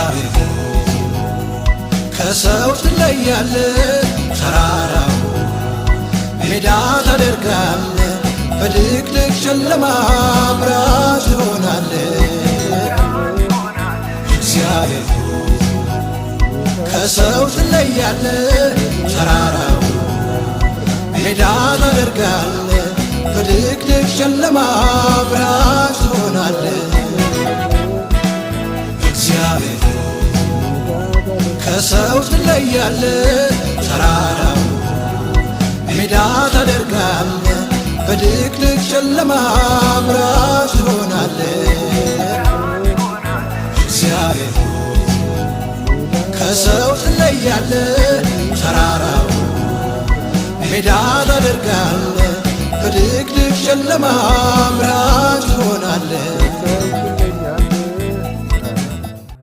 እግዚአብሔር ከሰው ትለያለህ ተራራው ሜዳ ታደርጋለህ በድቅድቅ ጨለማ ብርሃን ትሆናለህ እግዚአብሔር ከሰው ትለያለህ ተራራው ሜዳ ታደርጋለህ በድቅድቅ ጨለማ ብርሃን ትሆናለህ እግዚአብሔር ከሰው ትለያለህ ተራራው ሜዳ ታደርጋለህ በድቅድቅ ጨለማ ብርሃን ትሆናለህ እግዚአብሔር ከሰው ትለያለህ ተራራው ሜዳ ታደርጋለህ በድቅድቅ ጨለማ ብርሃን ትሆናለህ